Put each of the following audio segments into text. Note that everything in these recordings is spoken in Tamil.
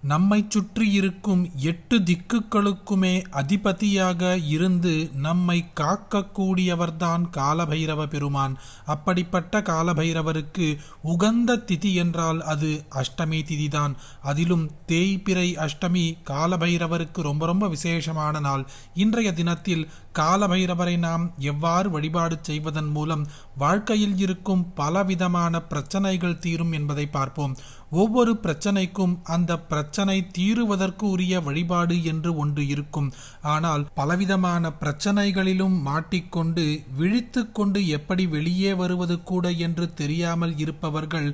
நம்மைச் சுற்றி இருக்கும் 8 திக்குகளுக்குமே அதிபதியாக இருந்து நம்மை காக்கக்கூடியவர்தான் காலபைரவ பெருமான். அப்படிப்பட்ட காலபைரவருக்கு உகந்த திதி என்றால் அது அஷ்டமி திதிதான். அதிலும் தேய்பிறை அஷ்டமி காலபைரவருக்கு ரொம்ப விசேஷமான நாள். இன்றைய தினத்தில் காலபைரவரை நாம் எவ்வாறு வழிபாடு செய்வதன் மூலம் வாழ்க்கையில் இருக்கும் பலவிதமான பிரச்சனைகள் தீரும் என்பதை பார்ப்போம். ஒவ்வொரு பிரச்சனைக்கும் அந்த பிரச்சனை தீருவதற்கு உரிய வழிபாடு என்று ஒன்று இருக்கும். ஆனால் பலவிதமான பிரச்சனைகளிலும் மாட்டிக்கொண்டு விழித்து கொண்டு எப்படி வெளியே வருவது கூட என்று தெரியாமல் இருப்பவர்கள்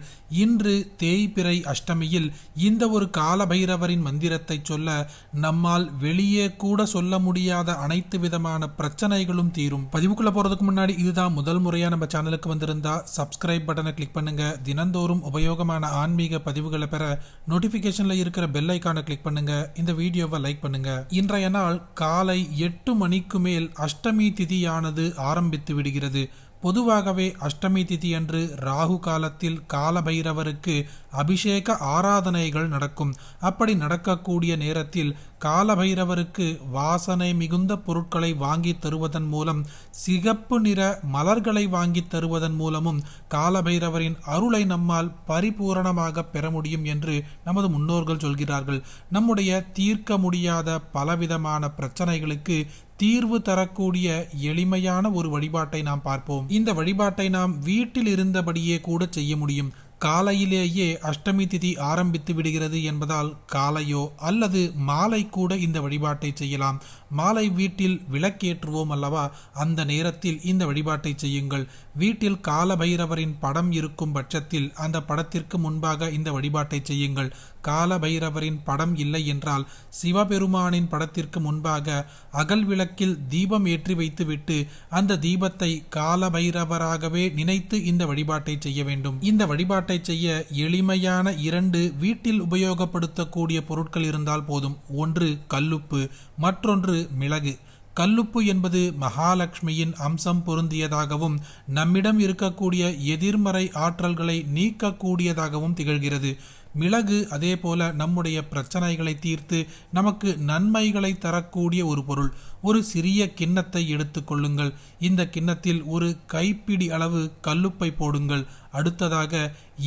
இன்று தேய்பிறை அஷ்டமியில் இந்த ஒரு காலபைரவரின் மந்திரத்தை சொல்ல நம்மால் வெளியே கூட சொல்ல முடியாத அனைத்து விதமான பிரச்சனைகளும் தீரும். பதிவுக்குள்ள போறதுக்கு முன்னாடி இதுதான் முதல் முறையா நம்ம சேனலுக்கு வந்திருந்தா சப்ஸ்கிரைப் பட்டனை கிளிக் பண்ணுங்க. தினந்தோறும் உபயோகமான ஆன்மீக பதிவுகளை பெற நோட்டிபிகேஷன்ல இருக்கிற பெல் ஐகானை கிளிக் பண்ணுங்க. இந்த வீடியோவை லைக் பண்ணுங்க. இன்றைய நாள் காலை 8 மணிக்கு மேல் அஷ்டமி திதியானது ஆரம்பித்து விடுகிறது. பொதுவாகவே அஷ்டமி திதி அன்று ராகு காலத்தில் காலபைரவருக்கு அபிஷேக ஆராதனைகள் நடக்கும். அப்படி நடக்கக்கூடிய நேரத்தில் காலபைரவருக்கு வாசனை மிகுந்த பொருட்களை வாங்கி தருவதன் மூலம், சிகப்பு நிற மலர்களை வாங்கி தருவதன் மூலமும் காலபைரவரின் அருளை நம்மால் பரிபூரணமாக பெற முடியும் என்று நமது முன்னோர்கள் சொல்கிறார்கள். நம்முடைய தீர்க்க முடியாத பலவிதமான பிரச்சனைகளுக்கு தீர்வு தரக்கூடிய எளிமையான ஒரு வழிபாட்டை நாம் பார்ப்போம். இந்த வழிபாட்டை நாம் வீட்டில் இருந்தபடியே கூட செய்ய முடியும். காலையிலேயே அஷ்டமி திதி ஆரம்பித்து விடுகிறது என்பதால் காலையோ அல்லது மாலை கூட இந்த வழிபாட்டை செய்யலாம். மாலை வீட்டில் விளக்கேற்றுவோம் அல்லவா, அந்த நேரத்தில் இந்த வழிபாட்டை செய்யுங்கள். வீட்டில் காலபைரவரின் படம் இருக்கும் பட்சத்தில் அந்த படத்திற்கு முன்பாக இந்த வழிபாட்டை செய்யுங்கள். காலபைரவரின் படம் இல்லை என்றால் சிவபெருமானின் படத்திற்கு முன்பாக அகல் விளக்கில் தீபம் ஏற்றி வைத்துவிட்டு அந்த தீபத்தை காலபைரவராகவே நினைத்து இந்த வழிபாட்டை செய்ய வேண்டும். இந்த வழிபாட்டை செய்ய எளிமையான 2 வீட்டில் உபயோகப்படுத்தக்கூடிய பொருட்கள் இருந்தால் போதும். ஒன்று கல்லுப்பு, மற்றொன்று மிளகு. கல்லுப்பு என்பது மகாலட்சுமியின் அம்சம் பொருந்தியதாகவும் நம்மிடம் இருக்கக்கூடிய எதிர்மறை ஆற்றல்களை நீக்கக்கூடியதாகவும் திகழ்கிறது. மிளகு அதே போல நம்முடைய பிரச்சனைகளை தீர்த்து நமக்கு நன்மைகளை தரக்கூடிய ஒரு பொருள். ஒரு சிறிய கிண்ணத்தை எடுத்துக்கொள்ளுங்கள். இந்த கிண்ணத்தில் ஒரு கைப்பிடி அளவு கல்லுப்பை போடுங்கள். அடுத்ததாக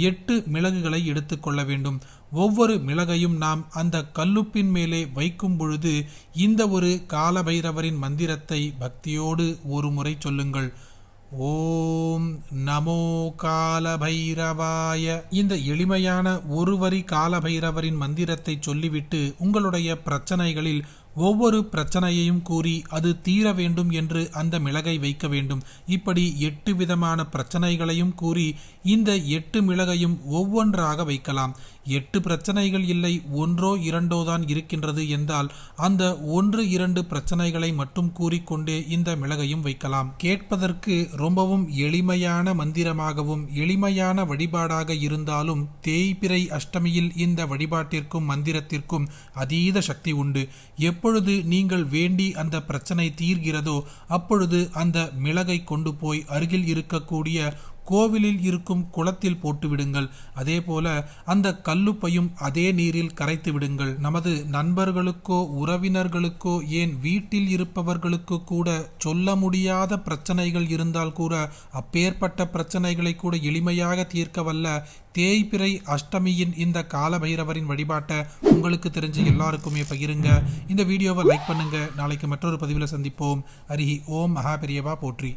8 மிளகுகளை எடுத்துக்கொள்ள வேண்டும். ஒவ்வொரு மிளகையும் நாம் அந்த கல்லுப்பின் மேலே வைக்கும் பொழுது இந்த ஒரு காலபைரவரின் மந்திரத்தை பக்தியோடு ஒரு முறை சொல்லுங்கள். ஓம் நமோ காலபைரவாய. இந்த எளிமையான ஒரு வரி காலபைரவரின் மந்திரத்தை சொல்லிவிட்டு உங்களுடைய பிரச்சனைகளில் ஒவ்வொரு பிரச்சனையையும் கூறி அது தீர வேண்டும் என்று அந்த மிளகை வைக்க வேண்டும். இப்படி 8 விதமான பிரச்சனைகளையும் கூறி இந்த 8 மிளகையும் ஒவ்வொன்றாக வைக்கலாம். 8 பிரச்சனைகள் இல்லை, 1 2 தான் இருக்கின்றது என்றால் அந்த 1 2 பிரச்சனைகளை மட்டும் கூறிக்கொண்டே இந்த மிளகையும் வைக்கலாம். கேட்பதற்கு ரொம்பவும் எளிமையான மந்திரமாகவும் எளிமையான வழிபாடாக இருந்தாலும் தேய்பிறை அஷ்டமியில் இந்த வழிபாட்டிற்கும் மந்திரத்திற்கும் அதீத சக்தி உண்டு. எப்பொழுது நீங்கள் வேண்டி அந்த பிரச்சனை தீர்கிறதோ அப்பொழுது அந்த மிளகை கொண்டு போய் அருகில் இருக்கக்கூடிய கோவிலில் இருக்கும் குளத்தில் போட்டு விடுங்கள். அதே போல அந்த கல்லுப்பையும் அதே நீரில் கரைத்து விடுங்கள். நமது நண்பர்களுக்கோ உறவினர்களுக்கோ ஏன் வீட்டில் இருப்பவர்களுக்கு கூட சொல்ல முடியாத பிரச்சனைகள் இருந்தால் கூட அப்பேற்பட்ட பிரச்சனைகளை கூட எளிமையாக தீர்க்க வல்ல தேய்பிறை அஷ்டமியின் இந்த காலபைரவரின் வழிபாட்டை உங்களுக்கு தெரிஞ்ச எல்லாருக்குமே பகிருங்க. இந்த வீடியோவை லைக் பண்ணுங்க. நாளைக்கு மற்றொரு பதிவில் சந்திப்போம். ஹரி ஓம் மகா பெரியவா போற்றி.